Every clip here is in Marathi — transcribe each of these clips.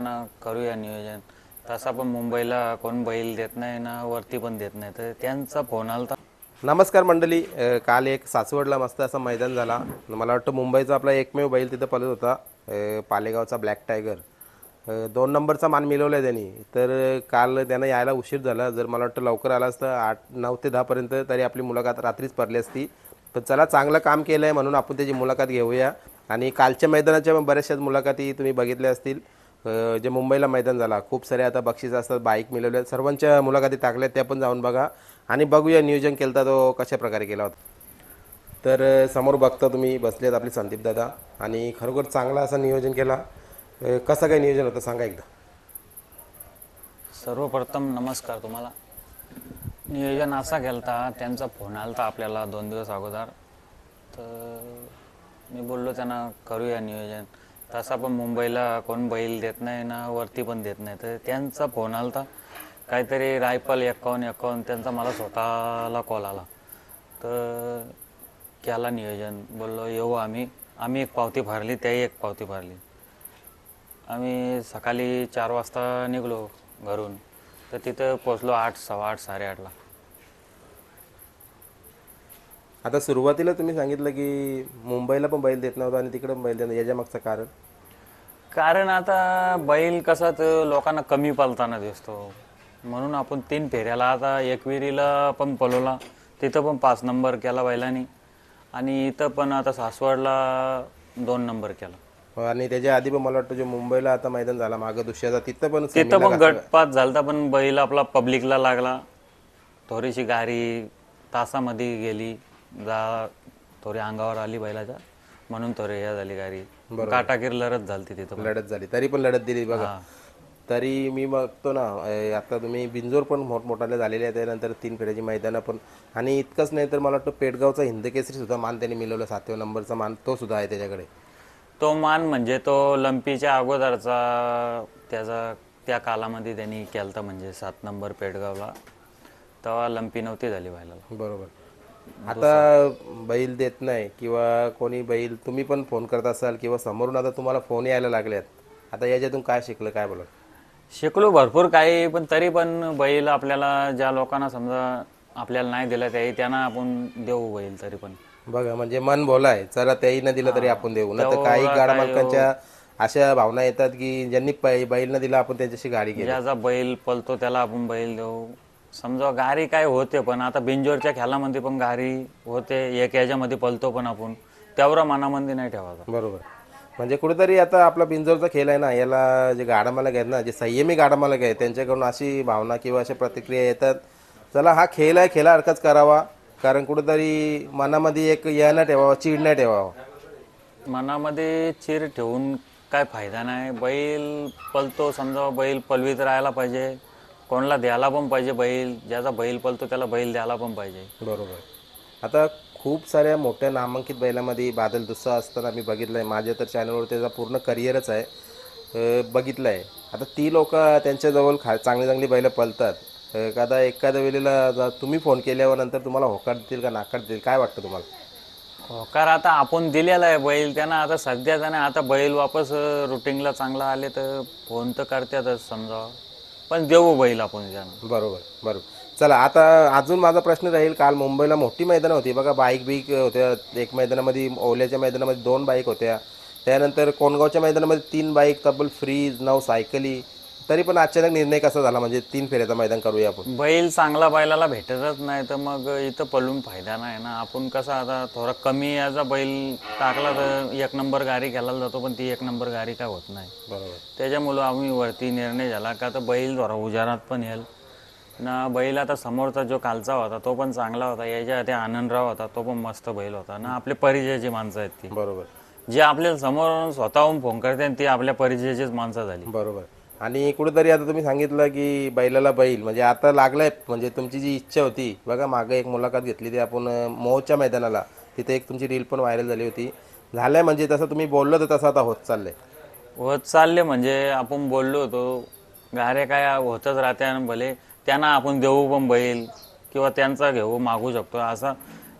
ना करूया नियोजन. तसा पण मुंबईला कोण बैल देत नाही ना वरती पण देत नाही, तर त्यांचा फोन आला. नमस्कार मंडळी. काल एक सासवडला मस्त असा मैदान झाला. मला वाटतं मुंबईचा आपला एकमेव बैल तिथं पळत होता, पालेगावचा ब्लॅक टायगर. 2 नंबरचा मान मिळवला आहे त्यांनी. तर काल त्यांना यायला उशीर झाला. जर मला वाटतं लवकर आला असतं 9 ते 10पर्यंत तरी आपली मुलाखत रात्रीच पडली असती. पण चला, चांगलं काम केलं आहे म्हणून आपण त्याची मुलाखत घेऊया. आणि कालच्या मैदानाच्या बऱ्याचशाच मुलाखती तुम्ही बघितल्या असतील. जे मुंबईला मैदान झाला, खूप सारे आता बक्षीस असतात, बाईक मिळवल्या, सर्वांच्या मुलाखती टाकल्या, त्या पण जाऊन बघा आणि बघूया नियोजन केलं तर तो कशा प्रकारे केला होता. तर समोर बघता तुम्ही बसलेत आपले संदीप दादा, आणि खरोखर चांगला असं नियोजन केला. कसं काय नियोजन होतं सांगा एकदा. सर्वप्रथम नमस्कार तुम्हाला. नियोजन असा केलता, त्यांचा फोन आलता आपल्याला 2 दिवस अगोदर. तर मी बोललो त्यांना करूया नियोजन. तसा पण मुंबईला कोण बैल देत नाही ना वरती पण देत नाही, तर त्यांचा फोन आलता काहीतरी रायफल 51 त्यांचा मला स्वतःला कॉल आला. तर केला नियोजन. बोललो येऊ आम्ही एक पावती भरली, त्याही एक पावती भरली. आम्ही सकाळी 4 वाजता निघलो घरून, तर तिथं पोचलो 8, 8:15, 8:30ला. आता सुरुवातीला तुम्ही सांगितलं की मुंबईला पण बैल देत नव्हता आणि तिकडे पण बैल देत नव्हता, याच्या मागचं कारण आता बैल कसा तर लोकांना कमी पळताना दिसतो, म्हणून आपण 3 फेऱ्याला आता एकविरीला पण पळवला, तिथं पण 5 नंबर केला बैलांनी, आणि इथं पण आता सासवडला 2 नंबर केला. आणि त्याच्या आधी पण मला वाटतं जे मुंबईला आता मैदान झाला मागं दुसऱ्याचा, तिथं पण गटपात झालता, पण बैल आपला पब्लिकला लागला. थोडीशी गाडी तासामध्ये गेली, थोडी अंगावर आली बैलाच्या, म्हणून थोडी हे झाली गाडी, काटाकीर लढत झाली तिथं. लढत झाली तरी पण लढत दिली बघा. तरी मी बघतो ना, आता तुम्ही बिंजोर पण मोठमोठाले झालेले आहे, त्यानंतर 3 फेऱ्याची मैदानं पण, आणि इतकंच नाही तर मला वाटतं पेडगावचा हिंदकेसरी सुद्धा मान त्यांनी मिळवला, 7व्या नंबरचा मान तो सुद्धा आहे त्याच्याकडे. तो मान म्हणजे तो लंपीच्या अगोदरचा, त्या कालामध्ये त्यांनी केलता, म्हणजे 7 नंबर पेडगावला, तेव्हा लंपी नव्हती झाली बैलाला. बरोबर. आता बैल देत नाही किंवा कोणी बैल, तुम्ही पण फोन करत असाल किंवा समोरून आता तुम्हाला फोन यायला लागल्यात, आता याच्यातून काय शिकलं, काय बोलत? शिकलो भरपूर काही, पण तरी पण बैल आपल्याला, ज्या लोकांना समजा आपल्याला नाही दिलं त्यांना आपण देऊ बैल तरी पण. बघा, म्हणजे मन बोलाय, चला त्याही न दिलं तरी आपण देऊ. ना तर काही गाडा मालकांच्या अशा भावना येतात की ज्यांनी बैल न दिला आपण त्यांच्याशी गाडी घेऊ, ज्याचा बैल पळतो त्याला आपण बैल देऊ. समजा गाडी काय होते, पण आता बिंजोरच्या खेळामध्ये पण गाडी होते, एक याच्यामध्ये पळतो, पण आपण तेवढा मनामध्ये नाही ठेवायचा. बरोबर. म्हणजे कुठेतरी आता आपला बिंजोरचा खेळ आहे ना, याला जे गाडा मालक आहेत ना, जे संयमी गाडा मालक आहेत, त्यांच्याकडून अशी भावना किंवा अशा प्रतिक्रिया येतात, चला हा खेळ आहे, खेळासारखाच करावा. कारण कुठेतरी मनामध्ये एक या न ठेवावं, चीड नाही ठेवावं. मनामध्ये चीर ठेवून काय फायदा नाही. बैल पळतो, समजा बैल पलवीत राहायला पाहिजे, कोणाला द्यायला पण पाहिजे बैल, ज्याचा बैल पळतो त्याला बैल द्यायला पण पाहिजे. बरोबर. आता खूप साऱ्या मोठ्या नामांकित बैलामध्ये बादल दुस्सा असताना मी बघितलं आहे, माझ्या तर चॅनलवर त्याचा पूर्ण करिअरच आहे, बघितलं आहे. आता ती लोक त्यांच्याजवळ चांगली चांगली बैलं पळतात. एखाद्या वेळेला तुम्ही फोन केल्यावर नंतर तुम्हाला होकार देतील का नाकार देतील, काय वाटतं तुम्हाला? होकार आता आपण दिलेला आहे बैल त्यांना, आता सध्या त्याने आता बैल वापस रुटीनला चांगला आले तर फोन तर करतातच समजा, पण देऊ बैल आपण त्यांना. बरोबर बरोबर. चला, आता अजून माझा प्रश्न राहील, काल मुंबईला मोठी मैदानं होती बघा, बाईक होत्या. एक मैदानामध्ये ओल्याच्या मैदानामध्ये 2 बाईक होत्या, त्यानंतर कोणगावच्या मैदानामध्ये 3 बाईक, तब्बल फ्रीज 9 सायकली. तरी पण अचानक निर्णय कसा झाला, म्हणजे 3 फेऱ्याचं मैदान करूया आपण? बैल चांगला बैलाला भेटतच नाही, तर मग इथं पळून फायदा नाही ना. आपण कसं आता थोडा कमी याचा बैल टाकला तर 1 नंबर गाडी घ्यायला जातो, पण ती 1 नंबर गाडी काय होत नाही. बरोबर. त्याच्यामुळं आम्ही वरती निर्णय झाला का तर बैल थोडा उजारात पण येईल ना. बैल आता समोरचा जो कालचा होता तो पण चांगला होता, याच्या ते आनंदराव होता, तो पण मस्त बैल होता ना. आपले परिचयाची माणसं आहेत ती, बरोबर, जे आपल्याला समोर स्वतःहून फोन करते, ती आपल्या परिचयाचीच माणसं झाली. बरोबर. आणि कुठेतरी आता तुम्ही सांगितलं की बैलाला बैल म्हणजे आता लागलाय, म्हणजे तुमची जी इच्छा होती बघा, मागे एक मुलाखत घेतली ती आपण मोहच्या मैदानाला, तिथे एक तुमची रील पण व्हायरल झाली होती. झालंय म्हणजे तसं तुम्ही बोललो तर तसं आता होत चाललंय. म्हणजे आपण बोललो होतो, गारे काय होतच राहते, आणि भले त्यांना आपण देऊ पण बैल किंवा त्यांचा घेऊ मागू शकतो, असं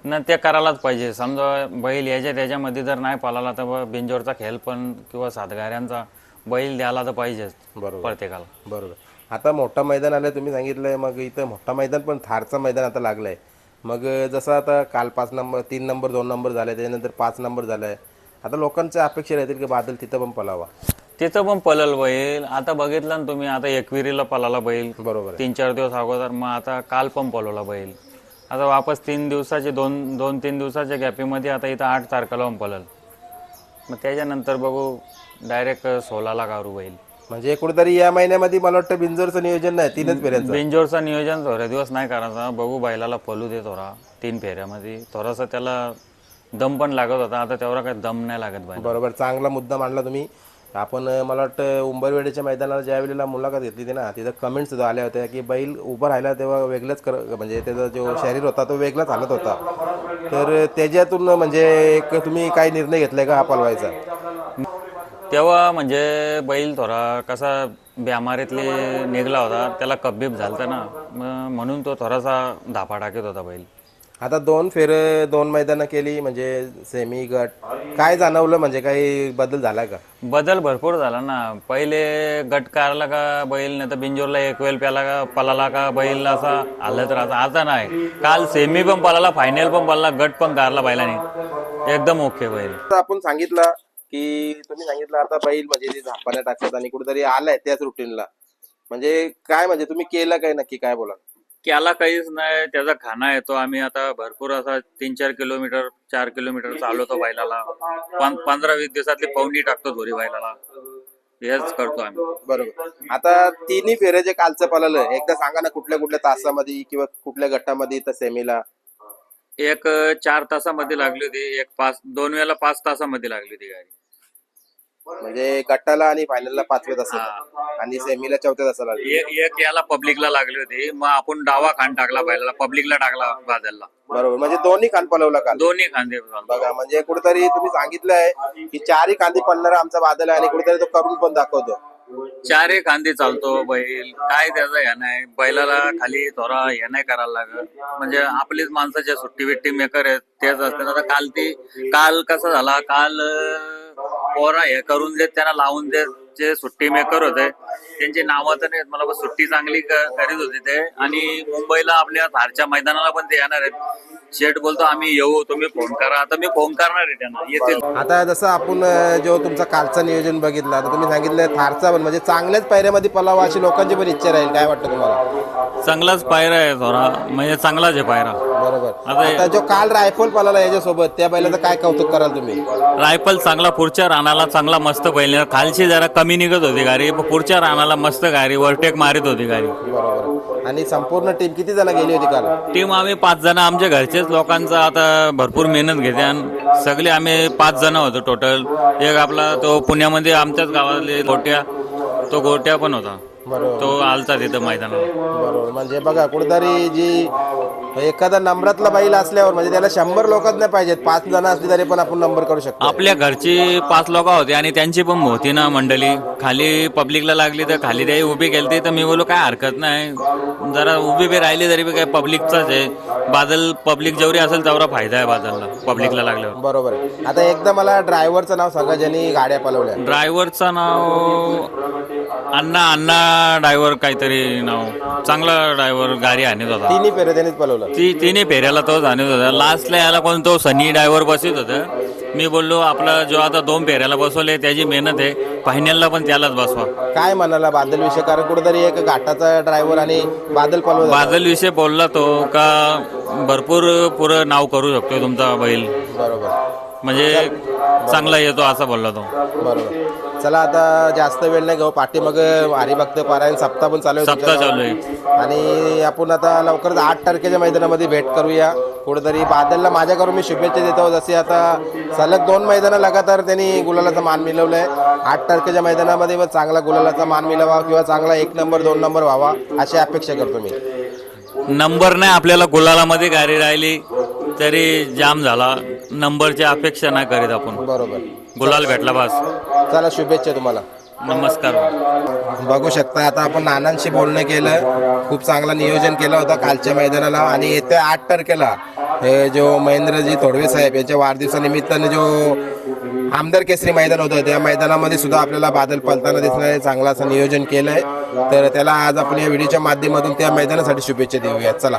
न ते करायलाच पाहिजे. समजा बैल याच्यामध्ये जर नाही पाळाला तर बिंजोरचा खेळ पण किंवा सातगाऱ्यांचा बैल द्यायला तर पाहिजेच बरोबर प्रत्येकाला. बरोबर. आता मोठं मैदान आलं तुम्ही सांगितलंय, मग इथं मोठं मैदान पण थारचं मैदान आता लागलंय. मग जसं आता काल 5 नंबर 3 नंबर 2 नंबर झाले, त्याच्यानंतर 5 नंबर झालाय, आता लोकांच्या अपेक्षा राहतील की बादल तिथं पण पलावा. तिथं पण पळल बैल. आता बघितलं ना तुम्ही, आता एकविरीला पळाला बैल बरोबर आहे. 3-4 दिवस अगोदर, मग आता काल पण पळवला बैल. आता वापस 3 दिवसाचे 2-3 दिवसाच्या गॅपीमध्ये आता इथं 8 तारखेला पण पळल. मग त्याच्यानंतर बघू डायरेक्ट 16ला काढू बैल. म्हणजे कुठेतरी या महिन्यामध्ये मला वाटतं बिंजोरचं नियोजन नाही, 3च फेऱ्यांचं. बिंजोरचा नियोजन थोड्या दिवस नाही करायचा. बघू बैलाला पळू दे थोडा 3 फेऱ्यामध्ये. थोडासा त्याला दम पण लागत होता, आता तेवढा काही दम नाही लागत बैल. बरोबर, चांगला मुद्दा मांडला तुम्ही. आपण मला वाटतं उंबरवेड्याच्या मैदानाला ज्या वेळेला मुलाखत घेतली होती ना, तिथं कमेंट सुद्धा आल्या होत्या की बैल उभा राहिला तेव्हा वेगळंच म्हणजे त्याचा जो शरीर होता तो वेगळाच हालत होता. तर त्याच्यातून म्हणजे एक तुम्ही काय निर्णय घेतलाय का हा पळवायचा? तेव्हा म्हणजे बैल थोडा कसा बिमारीतले निघला होता, त्याला कब्बीब झालता ना, म्हणून तो थोडासा धापा टाकत होता बैल. आता 2 फेरे 2 मैदानं केली, म्हणजे सेमी गट, काय जाणवलं, म्हणजे काही बदल झाला का? बदल भरपूर झाला ना. पहिले गट कारला का बैल, नाही तर बिंजोरला एक वेळ प्याला का पळाला का बैल असा हालत राहता. आता नाही, काल सेमी पण पळाला, फायनल पण पळाला, गट पण कारला बैलाने, एकदम ओके बैल. आता आपण सांगितलं की तुम्ही सांगितलं आता बैल म्हणजे ते झापाने टाकतात आणि कुठेतरी आलाय त्याच रुटीनला, म्हणजे काय, म्हणजे तुम्ही केलं काय नक्की, काय बोला? त्याला काहीच नाही, त्याचा खाना येतो. आम्ही आता भरपूर असा 3-4 किलोमीटर 4 किलोमीटर चालवतो बैलाला. 15-20 दिवसातली पवनी टाकतो धोरी बैलाला. हेच करतो आम्ही. बरोबर. आता 3 फेरे जे कालचं पळालं, एकदा सांगा ना, कुठल्या कुठल्या तासामध्ये किंवा कुठल्या गटामध्ये तर सेमीला? एक 4 तासामध्ये लागली होती, 2 वेळेला 5 तासामध्ये लागली होती गाडी. म्हणजे गटाला आणि फायनलला 5व्या तासाला आणि सेमीला 4थ्या तासाला. एक याला पब्लिकला लागली होती, मग आपण डावा खान टाकला बैलाला, पब्लिकला टाकला बादलला. बरोबर, म्हणजे दोन्ही खान पळवला काल. दोन्ही खांदे. बघा, म्हणजे कुठेतरी तुम्ही सांगितलंय की 4ही खांदी पळणारा आमचा बादल आहे आणि कुठेतरी तो करून पण दाखवतो. 4 खांदे चालतो बैल. काय त्याचा ह्या नाही, बैलाला खाली थोडा हे नाही करायला लागत. म्हणजे आपलीच माणसाच्या सुट्टी बिट्टी मेकर आहेत तेच असतात. आता काल कसं झाला, काल पोरा हे करून देत, त्यांना लावून देत, जे सुट्टी मेकर होते त्यांची नावं तर नाहीत मला, पण सुट्टी चांगली करीत होते ते. आणि मुंबईला आपल्या थारच्या मैदानाला पण ते येणार आहेत. शेठ बोलतो आम्ही येऊ, तुम्ही फोन करा. आता मी फोन करणार आहे त्यांना, येतील. आता जसं आपण जो तुमचा कालचं नियोजन बघितलं, आता तुम्ही सांगितलं थारचा पण म्हणजे चांगल्याच पायऱ्यामध्ये पळावा अशी लोकांची पण इच्छा राहील, काय वाटतं तुम्हाला? चांगलाच पायरा आहे थोडा, म्हणजे चांगलाच आहे पायरा. बरोबर. आता जो काल रायफल पळाला याच्यासोबत, त्या बैलाचं काय कौतुक कराल तुम्ही? रायफल चांगला, पुढच्या रानाला चांगला मस्त बैल. खालची जरा कमी निघत होती गाडी, पुढच्या रानाला मस्त गाडी ओव्हरटेक मारित होती गाडी. बरोबर. आणि संपूर्ण टीम किती जण गेली होती काल? टीम आम्ही 5 जण, आमच्या घरचेच लोकांचा आता भरपूर मेहनत घेते आणि सगळे आम्ही 5 जण होतो टोटल. एक आपला तो पुण्यामध्ये आमच्याच गावातले तो गोट्या पण होता, बरोबर. तो आलता तिथं मैदानाला. बरोबर. म्हणजे बघा, कुठेतरी जी एखादा नंबरातला बैल असल्यावर म्हणजे त्याला 100 लोकच नाही पाहिजेत, 5 जण असली तरी पण आपण नंबर करू शकतो. आपल्या घरची 5 लोक होती आणि त्यांची पण होती ना मंडळी. खाली पब्लिकला लागली तर खाली त्याही उभी केली, तर मी बोललो काय हरकत नाही, जरा उभी बी राहिली तरी बी काय पब्लिकचाच आहे. बादल पब्लिक जेवढी असेल तेवढा फायदा आहे बादलला पब्लिकला लागल्यावर. बरोबर. आता एकदा मला ड्रायव्हरचं नाव सांगा ज्यांनी गाड्या पळवल्या. ड्रायव्हरचं नाव अण्णा ड्रायव्हर काहीतरी नाव, चांगला ड्रायव्हर गाडी आणत होता. 3 फेरे त्यांनीच पळवलं. 3 फेऱ्याला तोच आणत होता. लास्टला याला कोण तो सनी ड्रायव्हर बसत होता. मी बोललो आपला जो आता 2 फेऱ्याला बसवले त्याची मेहनत आहे, फायनलला पण त्यालाच बसवा. काय म्हणाला बादल विषय, कारण कुठेतरी एक घाटाचा ड्रायव्हर आणि बादल पळवला. बादल विषय बोलला तो का भरपूर पुरं नाव करू शकतो तुमचा बैल. बरोबर. म्हणजे चांगला येतो असं बोलला तो. बरोबर. चला, आता जास्त वेळ नाही घेऊ, पाठीमग हरिभक्त पारायण सप्ताह पण चालू आहे. सप्ताह चालू आहे आणि आपण आता लवकरच 8 तारखेच्या मैदानामध्ये भेट करूया. कुठेतरी बादलला माझ्याकडून मी शुभेच्छा देतो. जसे आता सलग 2 मैदानं लगातार त्यांनी गुलालाचा मान मिळवलाय. 8 तारखेच्या मैदानामध्ये पण चांगला गुलालाचा मान मिळवा किंवा चांगला 1 नंबर 2 नंबर व्हावा अशी अपेक्षा करतो मी. नंबर नाही आपल्याला गुलालामध्ये गाडी राहिली तरी जाम झाला, नंबरची अपेक्षा नाही करीत आपण. बरोबर. गुलाल भेटला बस. चला, शुभेच्छा तुम्हाला. नमस्कार. बघू शकता, आता आपण नानांशी बोलणं केलं, खूप चांगला नियोजन केलं होतं कालच्या मैदानाला. आणि येत्या 8 तारखेला हे जो महेंद्रजी तोडवे साहेब यांच्या वाढदिवसानिमित्ताने जो आमदार केसरी मैदान होतं त्या मैदानामध्ये सुद्धा आपल्याला बादल पलताना दिसणार आहे. चांगलं असं नियोजन केलंय तर त्याला आज आपण या व्हिडिओच्या माध्यमातून त्या मैदानासाठी शुभेच्छा देऊया. चला.